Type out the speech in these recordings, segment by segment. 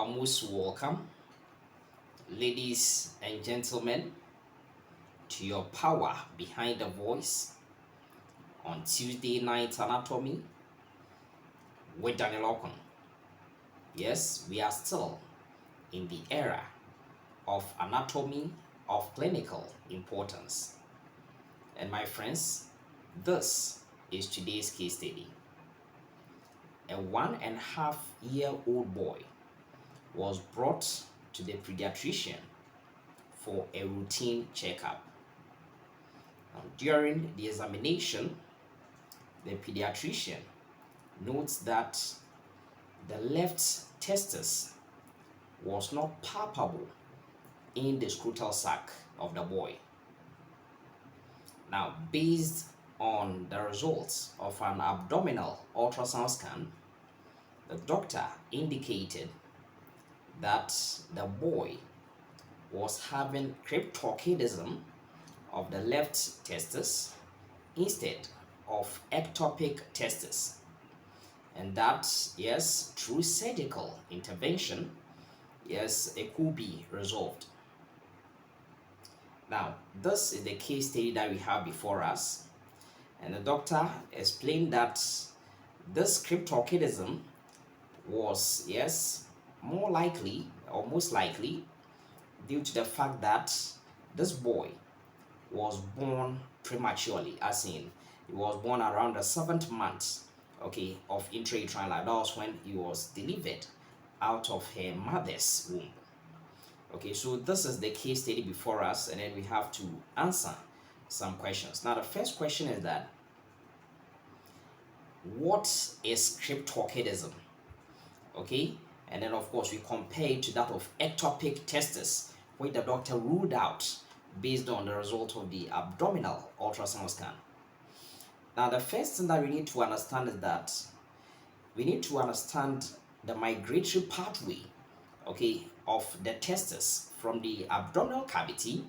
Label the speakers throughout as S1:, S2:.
S1: most welcome, ladies and gentlemen, to your power behind the voice on Tuesday Night Anatomy with Daniel Okon. Yes, we are still in the era of anatomy of clinical importance. And my friends, this is today's case study. A 1.5-year-old boy was brought to the pediatrician for a routine checkup. During the examination, the pediatrician notes that the left testis was not palpable in the scrotal sac of the boy. Now, based on the results of an abdominal ultrasound scan, the doctor indicated that the boy was having cryptorchidism of the left testis instead of ectopic testis, and that yes, through surgical intervention, yes, it could be resolved. Now, this is the case study that we have before us, and the doctor explained that this cryptorchidism was yes, more likely or most likely due to the fact that this boy was born prematurely, as in he was born around the 7th month, okay, of intrauterine life. That was when he was delivered out of her mother's womb. Okay, so this is the case study before us, and then we have to answer some questions. Now, the first question is that what is cryptorchidism? Okay, and then of course we compare it to that of ectopic testis, which the doctor ruled out based on the result of the abdominal ultrasound scan. Now, the first thing that we need to understand is that we need to understand the migratory pathway, okay, of the testis from the abdominal cavity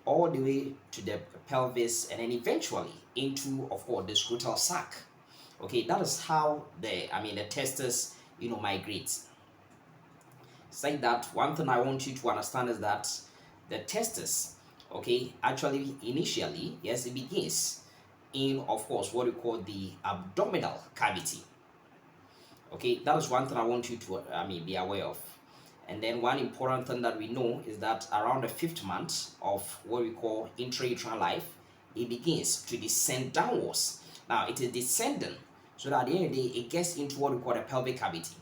S1: all the way to the pelvis and then eventually into, of course, the scrotal sac. Okay, that is how the testis migrates. It's like that. One thing I want you to understand is that the testis, okay, actually initially, yes, it begins in, of course, what we call the abdominal cavity. Okay, that is one thing I want you to be aware of. And then one important thing that we know is that around the 5th month of what we call intrauterine life, it begins to descend downwards. Now, it is descending so that at the end of the day, it gets into what we call the pelvic cavity.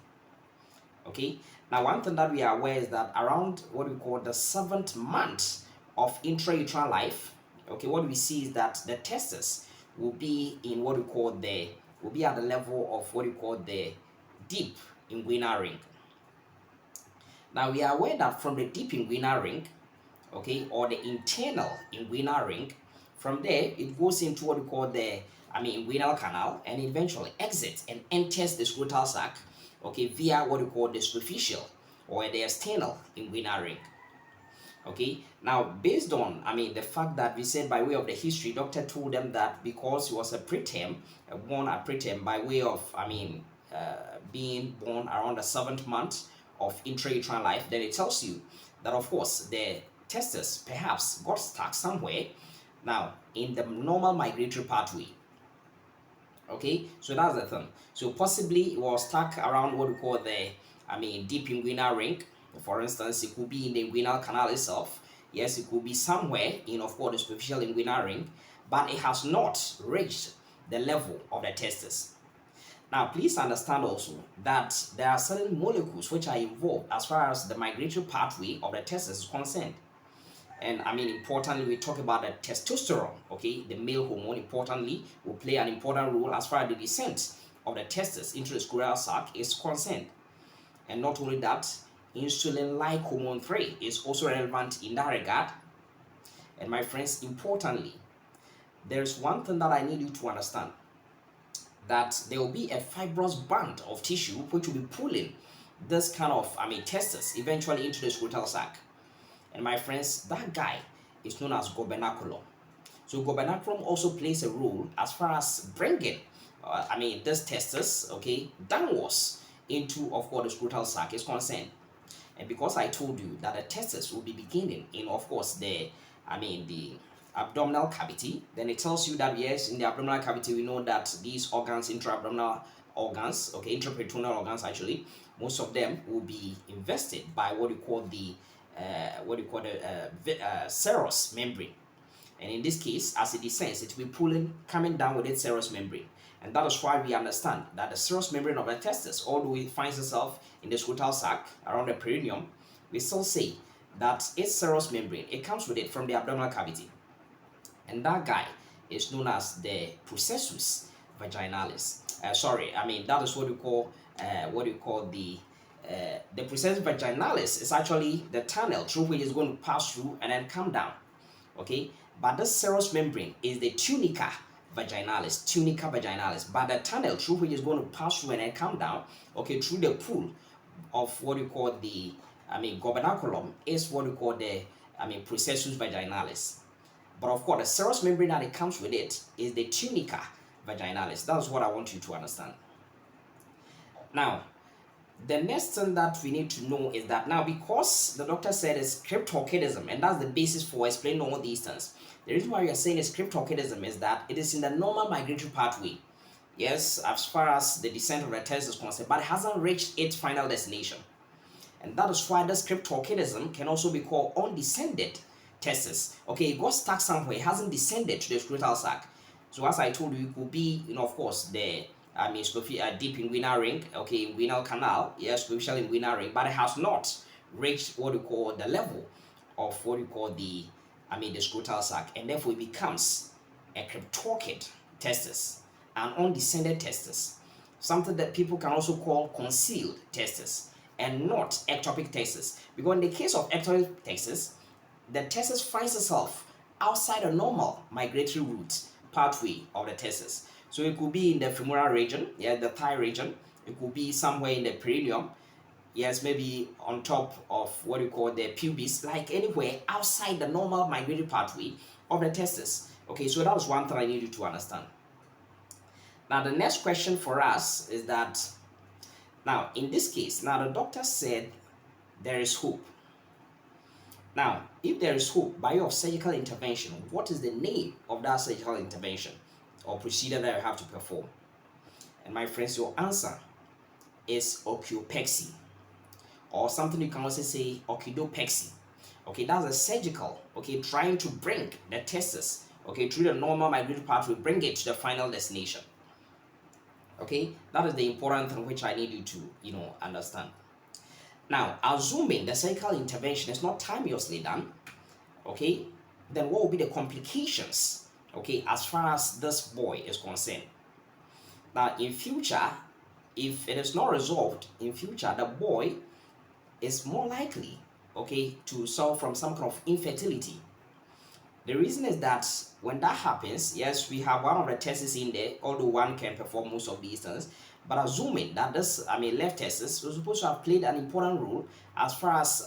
S1: Okay, now one thing that we are aware is that around what we call the 7th month of intrauterine life, okay, what we see is that the testis will be in what we call will be at the level of what we call the deep inguinal ring. Now, we are aware that from the deep inguinal ring, okay, or the internal inguinal ring, from there it goes into what we call the inguinal canal, and eventually exits and enters the scrotal sac, okay, via what we call the superficial or the external inguinal ring. Okay, now based on the fact that we said by way of the history, doctor told them that because he was a preterm, born at preterm by way of being born around the 7th month of intrauterine life, then it tells you that of course the testis perhaps got stuck somewhere now in the normal migratory pathway. Okay, so that's the thing. So possibly it was stuck around what we call the deep inguinal ring. For instance, it could be in the inguinal canal itself. Yes, it could be somewhere in, of course, the superficial inguinal ring, but it has not reached the level of the testis. Now, please understand also that there are certain molecules which are involved as far as the migratory pathway of the testis is concerned. And importantly, we talk about the testosterone, okay, the male hormone, importantly, will play an important role as far as the descent of the testis into the scrotal sac is concerned. And not only that, insulin-like hormone 3 is also relevant in that regard. And my friends, importantly, there is one thing that I need you to understand, that there will be a fibrous band of tissue which will be pulling this kind of testis eventually into the scrotal sac. And my friends, that guy is known as gubernaculum. So gubernaculum also plays a role as far as bringing this testis, okay, downwards into, of course, the scrotal sac is concerned. And because I told you that the testis will be beginning in, of course, the abdominal cavity, then it tells you that yes, in the abdominal cavity, we know that these organs, intra-abdominal organs, okay, intraperitoneal organs actually, most of them will be invested by what you call the serous membrane. And in this case, as it descends, it will be pulling, coming down with its serous membrane. And that is why we understand that the serous membrane of the testis, although it finds itself in the scrotal sac around the perineum, we still say that its serous membrane, it comes with it from the abdominal cavity. And that guy is known as the processus vaginalis. That is what you call the processus vaginalis is actually the tunnel through which it's going to pass through and then come down. Okay, but this serous membrane is the tunica vaginalis, but the tunnel through which is going to pass through and then come down, okay, through the pool of what you call the gobernaculum is what you call the processus vaginalis. But of course, the serous membrane that it comes with it is the tunica vaginalis. That's what I want you to understand. Now, the next thing that we need to know is that now, because the doctor said it's cryptorchidism, and that's the basis for explaining all these things. The reason why we are saying it's cryptorchidism is that it is in the normal migratory pathway. Yes, as far as the descent of the testis is concerned, but it hasn't reached its final destination. And that is why this cryptorchidism can also be called undescended testis. Okay, it got stuck somewhere, it hasn't descended to the scrotal sac. So as I told you, it could be, of course, the deep inguinal ring, okay, inguinal canal, yes, superficial inguinal ring, but it has not reached what we call the level of what we call the scrotal sac, and therefore it becomes a cryptorchid testis, an undescended testis, something that people can also call concealed testis, and not ectopic testis. Because in the case of ectopic testis, the testis finds itself outside a normal migratory route pathway of the testis. So it could be in the femoral region, yeah, the thigh region. It could be somewhere in the perineum, yes, maybe on top of what you call the pubis, like anywhere outside the normal migratory pathway of the testis. Okay, so that was one thing I need you to understand. Now the next question for us is that, now in this case, now the doctor said there is hope. Now, if there is hope by way of surgical intervention, what is the name of that surgical intervention or procedure that you have to perform? And my friends, your answer is oculopexy, or something you can also say orchidopexy. Okay, that's a surgical, okay, trying to bring the testis, okay, through the normal migratory pathway, bring it to the final destination. Okay, that is the important thing which I need you to, understand. Now, assuming the surgical intervention is not timeously done, okay, then what will be the complications, okay, as far as this boy is concerned? Now, in future, if it is not resolved, in future, the boy is more likely, okay, to suffer from some kind of infertility. The reason is that when that happens, yes, we have one of the testes in there, although one can perform most of these things, but assuming that this, left testis was supposed to have played an important role as far as,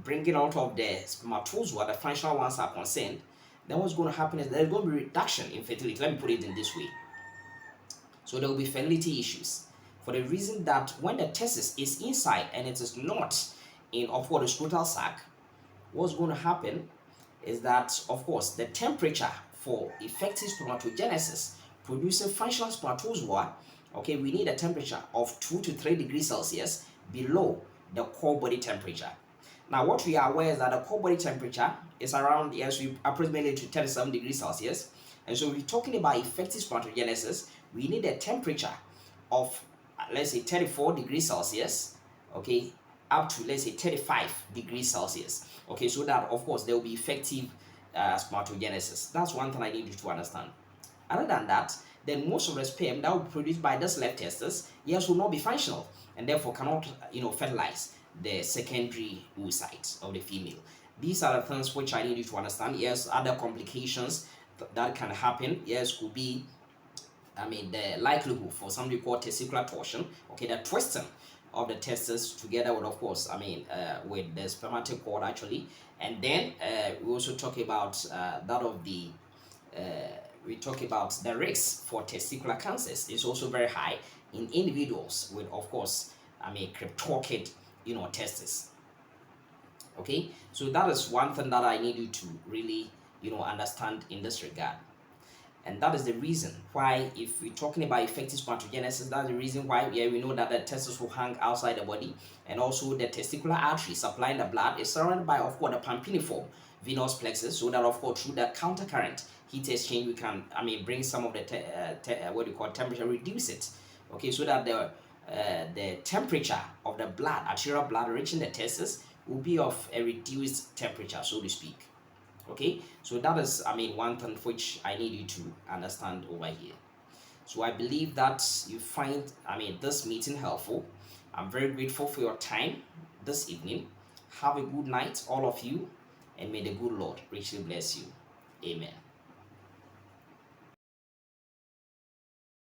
S1: bringing out of the spermatozoa, the functional ones are concerned, then what's going to happen is there's going to be reduction in fertility. Let me put it in this way. So there will be fertility issues for the reason that when the testis is inside and it is not in, of course, the scrotal sac, what's going to happen is that, of course, the temperature for effective spermatogenesis, producing functional spermatozoa, okay, we need a temperature of 2 to 3 degrees Celsius below the core body temperature. Now, what we are aware is that the core body temperature is around, yes, we approximately to 37 degrees Celsius. And so we're talking about effective spermatogenesis, we need a temperature of, let's say, 34 degrees Celsius, okay, up to, let's say, 35 degrees Celsius. Okay, so that, of course, there will be effective spermatogenesis. That's one thing I need you to understand. Other than that, then most of the sperm that will be produced by this left testis, yes, will not be functional and therefore cannot, fertilize the secondary oocytes of the female. These are the things which I need you to understand. Yes, other complications that can happen, yes, could be, the likelihood for something called testicular torsion, okay, the twisting of the testis together with, of course, with the spermatic cord actually. And then we also talk about we talk about the risk for testicular cancers is also very high in individuals with, of course, cryptorchid, testis. Okay, so that is one thing that I need you to really, understand in this regard. And that is the reason why, if we're talking about effective spermatogenesis, that's the reason why, yeah, we know that the testes will hang outside the body, and also the testicular artery supplying the blood is surrounded by, of course, the pampiniform venous plexus, so that, of course, through the countercurrent heat exchange, we can, bring some of the what do you call temperature, reduce it, okay, so that the temperature of the blood, arterial blood reaching the testes, will be of a reduced temperature, so to speak. Okay, so that is, one thing which I need you to understand over here. So I believe that you find, this meeting helpful. I'm very grateful for your time this evening. Have a good night, all of you, and may the good Lord richly bless you. Amen.